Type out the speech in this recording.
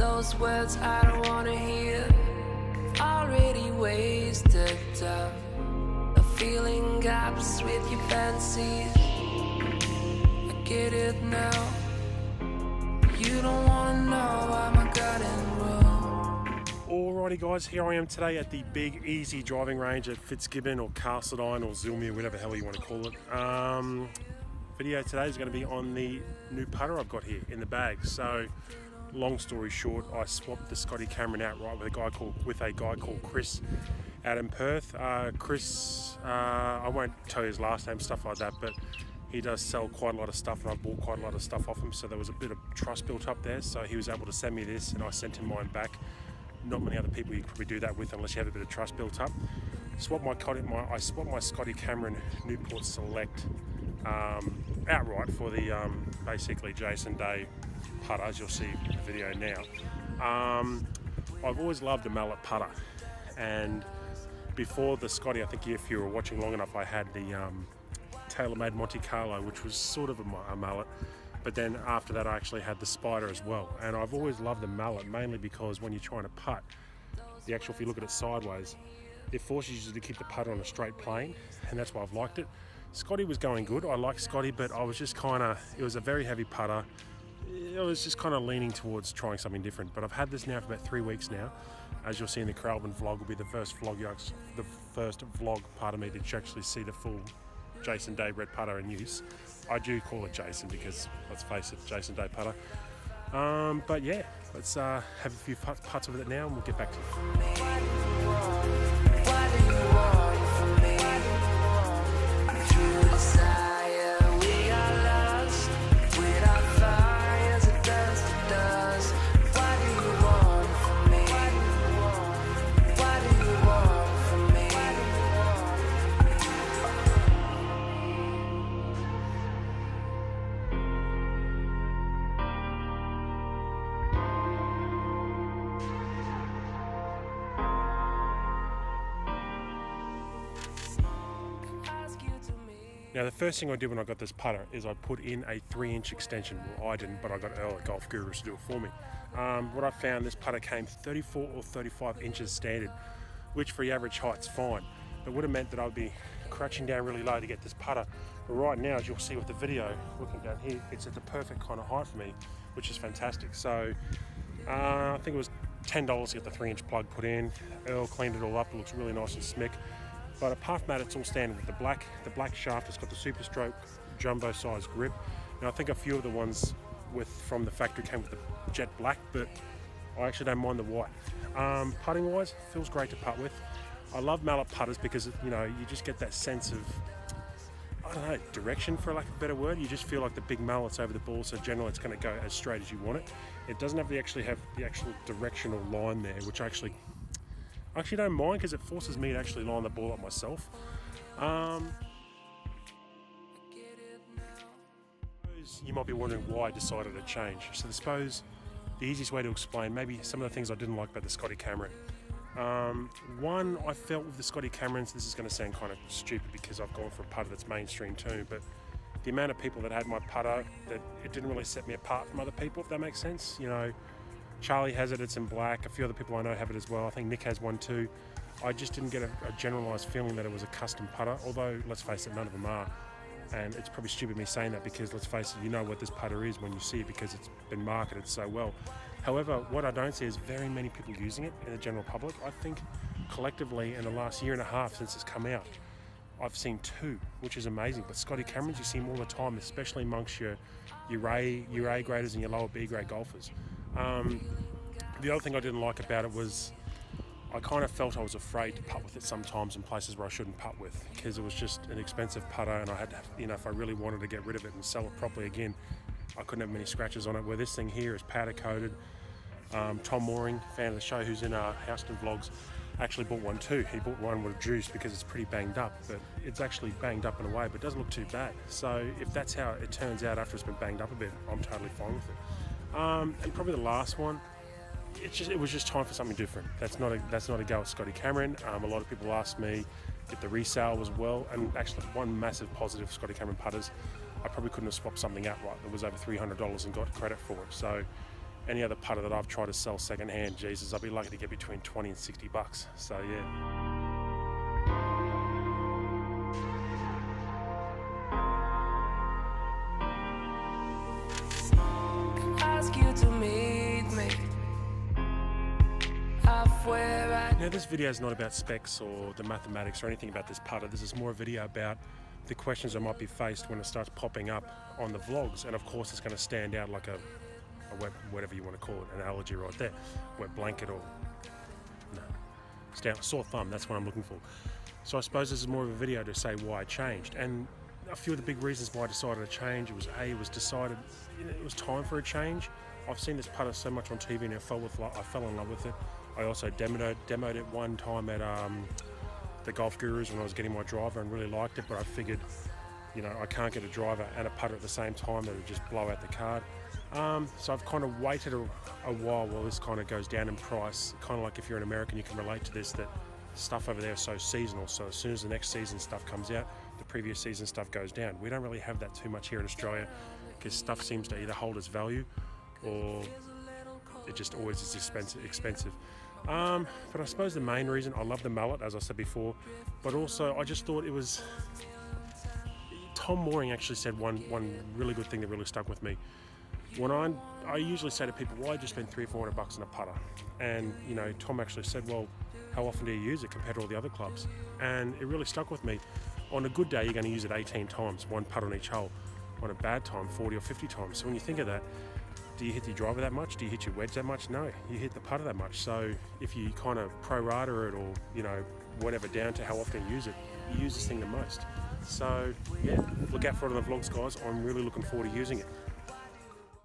Those words I don't wanna hear, already wasted time. A feeling gaps with your fancies, I get it now. You don't wanna know why my garden wrong. Alrighty guys, here I am today at the Big Easy driving range at Fitzgibbon or Castledine or Zilmere, whatever the hell you want to call it. Video today is going to be on the new putter I've got here in the bag. So long story short, I swapped the Scotty Cameron outright with a guy called Chris out in Perth. Chris, I won't tell you his last name, stuff like that, but he does sell quite a lot of stuff and I've bought quite a lot of stuff off him, so there was a bit of trust built up there. So he was able to send me this and I sent him mine back. Not many other people you can probably do that with unless you have a bit of trust built up. I swapped my Scotty Cameron Newport Select outright for the basically Jason Day putter, as you'll see in the video now. I've always loved a mallet putter, and before the Scotty, I think if you were watching long enough, I had the TaylorMade Monte Carlo, which was sort of a mallet. But then after that I actually had the Spider as well, and I've always loved the mallet mainly because when you're trying to putt, if you look at it sideways, it forces you to keep the putter on a straight plane, and that's why I've liked it. Scotty was going good, I like Scotty, but I was just it was a very heavy putter. I was just kind of leaning towards trying something different, but I've had this now for about 3 weeks now. As you'll see in the Crowlman vlog, will be the first vlog part of me to actually see the full Jason Day red putter in use. I do call it Jason because, let's face it, Jason Day putter. But yeah, let's have a few putts with it now and we'll get back to it. Now the first thing I did when I got this putter is I put in a 3-inch extension. Well, I didn't, but I got Earl at Golf Gurus to do it for me. What I found, this putter came 34 or 35 inches standard, which for the average height's fine. It would have meant that I'd be crouching down really low to get this putter. But right now, as you'll see with the video, looking down here, it's at the perfect kind of height for me, which is fantastic. So I think it was $10 to get the 3-inch plug put in. Earl cleaned it all up, it looks really nice and smick. But apart from that, it's all standard with the black shaft. It's got the Super Stroke jumbo size grip. Now I think a few of the ones from the factory came with the jet black, but I actually don't mind the white. Putting wise, feels great to putt with. I love mallet putters because you just get that sense of, I don't know, direction for lack of a better word. You just feel like the big mallet's over the ball, so generally it's going to go as straight as you want it. It doesn't have the actual directional line there, which I actually don't mind because it forces me to actually line the ball up myself. You might be wondering why I decided to change. So I suppose the easiest way to explain maybe some of the things I didn't like about the Scotty Cameron. One, I felt with the Scotty Camerons, this is going to sound kind of stupid because I've gone for a putter that's mainstream too, but the amount of people that had my putter, that it didn't really set me apart from other people, if that makes sense. Charlie has it, it's in black. A few other people I know have it as well. I think Nick has one too. I just didn't get a generalised feeling that it was a custom putter, although, let's face it, none of them are. And it's probably stupid me saying that because, let's face it, you know what this putter is when you see it because it's been marketed so well. However, what I don't see is very many people using it in the general public. I think collectively in the last year and a half since it's come out, I've seen 2, which is amazing. But Scotty Camerons, you see them all the time, especially amongst your A graders and your lower B grade golfers. The other thing I didn't like about it was I kind of felt I was afraid to putt with it sometimes in places where I shouldn't putt with, because it was just an expensive putter and I had to have, if I really wanted to get rid of it and sell it properly again, I couldn't have many scratches on it. Where this thing here is powder coated. Tom Mooring, fan of the show, who's in our Houston vlogs, actually bought one too. He bought one with juice because it's pretty banged up, but it's actually banged up in a way, but it doesn't look too bad. So if that's how it turns out after it's been banged up a bit, I'm totally fine with it. And probably the last one, it was just time for something different. That's not a go at Scotty Cameron. A lot of people asked me if the resale was well, and actually one massive positive Scotty Cameron putters, I probably couldn't have swapped something outright that was over $300 and got credit for it. So any other putter that I've tried to sell secondhand, Jesus, I'd be lucky to get between 20 and 60 bucks. So yeah. Ask you to meet me halfway right. Now this video is not about specs or the mathematics or anything about this putter. This is more a video about the questions I might be faced when it starts popping up on the vlogs. And of course it's going to stand out like a wet, whatever you want to call it, an analogy right there. Wet blanket or, no, sore thumb, that's what I'm looking for. So I suppose this is more of a video to say why I changed. And a few of the big reasons why I decided to change, it was decided, it was time for a change. I've seen this putter so much on TV and I fell in love with it. I also demoed it one time at the Golf Gurus when I was getting my driver and really liked it, but I figured, I can't get a driver and a putter at the same time, that would just blow out the card. So I've kind of waited a while this kind of goes down in price. Kind of like if you're an American, you can relate to this, that stuff over there is so seasonal. So as soon as the next season stuff comes out, the previous season stuff goes down. We don't really have that too much here in Australia, because stuff seems to either hold its value or it just always is expensive. But I suppose the main reason, I love the mallet, as I said before, but also I just thought it was... Tom Mooring actually said one really good thing that really stuck with me. When I usually say to people, why just spend $300 or $400 on a putter? And Tom actually said, well, how often do you use it compared to all the other clubs? And it really stuck with me. On a good day, you're going to use it 18 times, one putt on each hole. On a bad time, 40 or 50 times. So when you think of that, do you hit your driver that much? Do you hit your wedge that much? No, you hit the putter that much. So if you kind of pro-rata it, or whatever, down to how often you use this thing the most. So yeah, look out for it on the vlogs, guys. I'm really looking forward to using it.